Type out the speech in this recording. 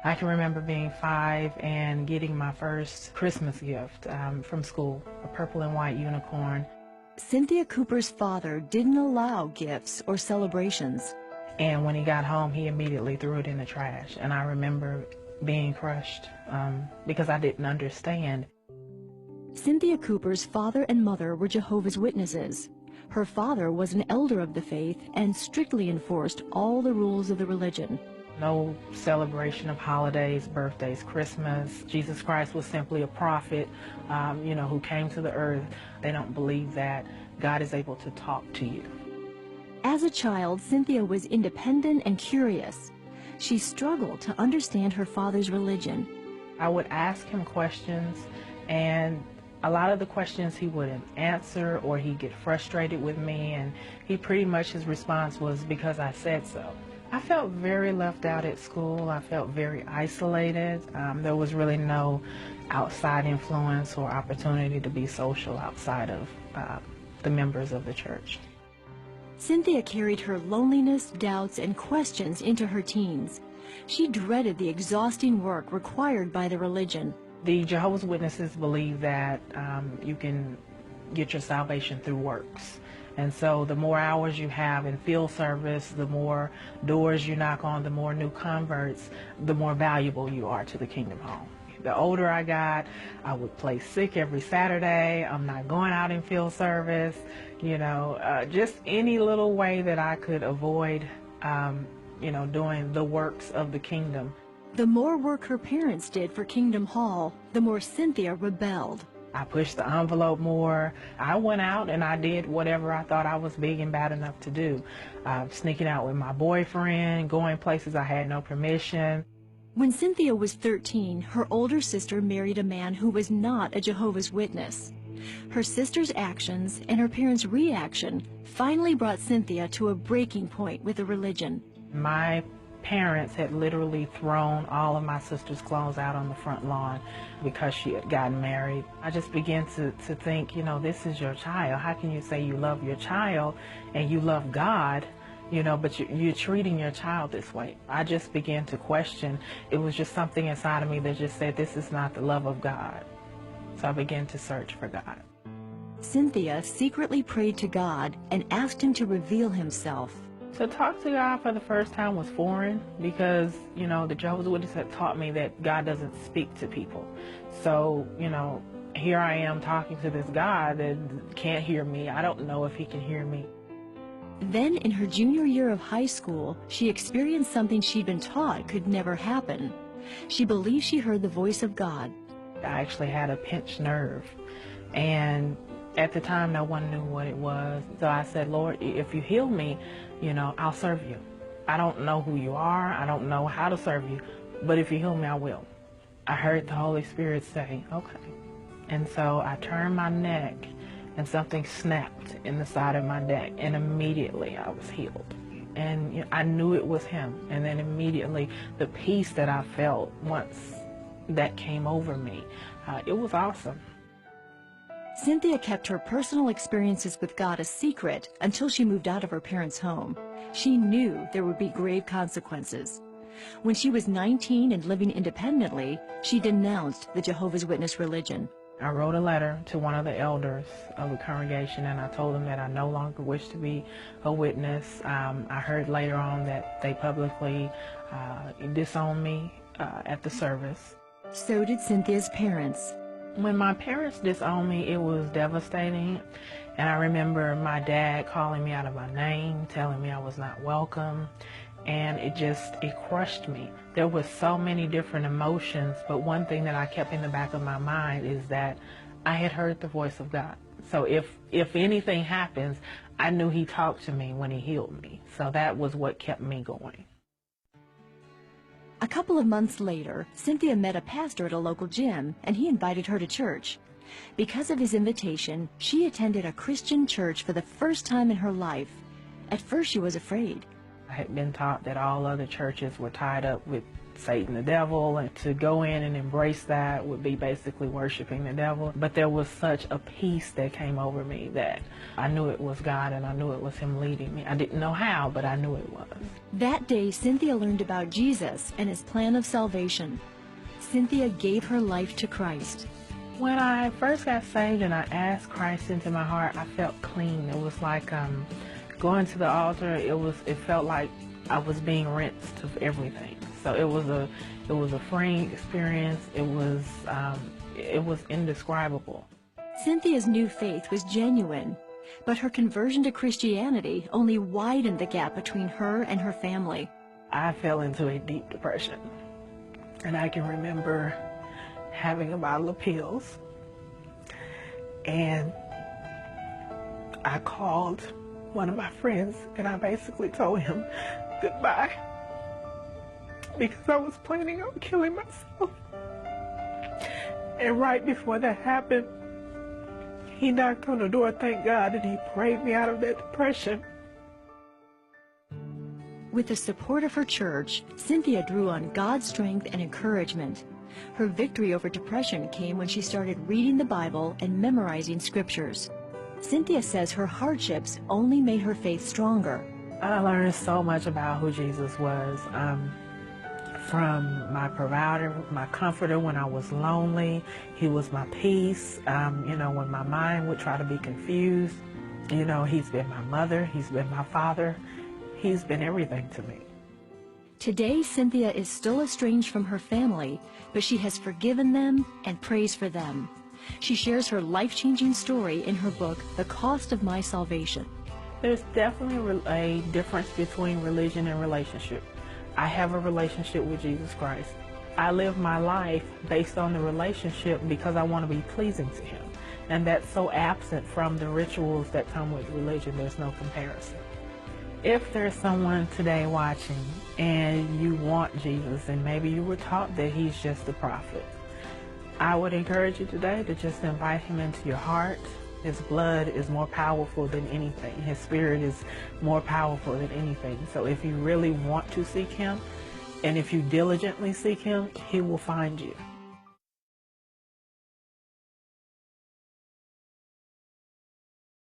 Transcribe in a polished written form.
I can remember being 5 and getting my first Christmas gift from school, a purple and white unicorn. Cynthia Cooper's father didn't allow gifts or celebrations. And when he got home, he immediately threw it in the trash. And I remember being crushed because I didn't understand. Cynthia Cooper's father and mother were Jehovah's Witnesses. Her father was an elder of the faith and strictly enforced all the rules of the religion. No celebration of holidays, birthdays, Christmas. Jesus Christ was simply a prophet, who came to the earth. They don't believe that God is able to talk to you. As a child, Cynthia was independent and curious. She struggled to understand her father's religion. I would ask him questions, and a lot of the questions he wouldn't answer, or he'd get frustrated with me, and his response was, because I said so. I felt very left out at school. I felt very isolated. There was really no outside influence or opportunity to be social outside of the members of the church. Cynthia carried her loneliness, doubts, and questions into her teens. She dreaded the exhausting work required by the religion. The Jehovah's Witnesses believe that you can get your salvation through works. And so the more hours you have in field service, the more doors you knock on, the more new converts, the more valuable you are to the Kingdom Home. The older I got, I would play sick every Saturday. I'm not going out in field service, just any little way that I could avoid, doing the works of the kingdom. The more work her parents did for Kingdom Hall, the more Cynthia rebelled. I pushed the envelope more. I went out and I did whatever I thought I was big and bad enough to do. Sneaking out with my boyfriend, going places I had no permission. When Cynthia was 13, her older sister married a man who was not a Jehovah's Witness. Her sister's actions and her parents' reaction finally brought Cynthia to a breaking point with the religion. My parents had literally thrown all of my sister's clothes out on the front lawn because she had gotten married. I just began to think, this is your child. How can you say you love your child and you love God, but you're treating your child this way? I just began to question. It was just something inside of me that just said, this is not the love of God. So I began to search for God. Cynthia secretly prayed to God and asked him to reveal himself. To talk to God for the first time was foreign because, the Jehovah's Witnesses had taught me that God doesn't speak to people. So, here I am talking to this God that can't hear me. I don't know if he can hear me. Then in her junior year of high school, she experienced something she'd been taught could never happen. She believed she heard the voice of God. I actually had a pinched nerve, and at the time no one knew what it was. So I said, Lord, if you heal me, I'll serve you. I don't know who you are. I don't know how to serve you, but if you heal me, I will. I heard the Holy Spirit say, okay. And so I turned my neck and something snapped in the side of my neck, and immediately I was healed. And I knew it was him. And then immediately the peace that I felt once that came over me, it was awesome. Cynthia kept her personal experiences with God a secret until she moved out of her parents' home. She knew there would be grave consequences. When she was 19 and living independently, she denounced the Jehovah's Witness religion. I wrote a letter to one of the elders of the congregation, and I told them that I no longer wish to be a witness. I heard later on that they publicly disowned me at the service. So did Cynthia's parents. When my parents disowned me, it was devastating. And I remember my dad calling me out of my name, telling me I was not welcome. And it crushed me. There was so many different emotions, but one thing that I kept in the back of my mind is that I had heard the voice of God. So if anything happens, I knew he talked to me when he healed me. So that was what kept me going. A couple of months later, Cynthia met a pastor at a local gym, and he invited her to church. Because of his invitation, she attended a Christian church for the first time in her life. At first, she was afraid. I had been taught that all other churches were tied up with Satan, the devil, and to go in and embrace that would be basically worshiping the devil. But there was such a peace that came over me that I knew it was God, and I knew it was him leading me. I didn't know how, but I knew it was. That day, Cynthia learned about Jesus and his plan of salvation. Cynthia gave her life to Christ. When I first got saved and I asked Christ into my heart, I felt clean. It was like going to the altar. It felt like I was being rinsed of everything. So it was a freeing experience. It was indescribable. Cynthia's new faith was genuine, but her conversion to Christianity only widened the gap between her and her family. I fell into a deep depression, and I can remember having a bottle of pills, and I called one of my friends, and I basically told him goodbye, because I was planning on killing myself. And right before that happened, he knocked on the door, thank God, and he prayed me out of that depression. With the support of her church, Cynthia drew on God's strength and encouragement. Her victory over depression came when she started reading the Bible and memorizing scriptures. Cynthia says her hardships only made her faith stronger. I learned so much about who Jesus was. From my provider, my comforter when I was lonely. He was my peace. When my mind would try to be confused. He's been my mother. He's been my father. He's been everything to me. Today, Cynthia is still estranged from her family, but she has forgiven them and prays for them. She shares her life-changing story in her book, The Cost of My Salvation. There's definitely a difference between religion and relationship. I have a relationship with Jesus Christ. I live my life based on the relationship because I want to be pleasing to him. And that's so absent from the rituals that come with religion. There's no comparison. If there's someone today watching and you want Jesus, and maybe you were taught that he's just a prophet, I would encourage you today to just invite him into your heart. His blood is more powerful than anything. His spirit is more powerful than anything. So if you really want to seek him, and if you diligently seek him, he will find you.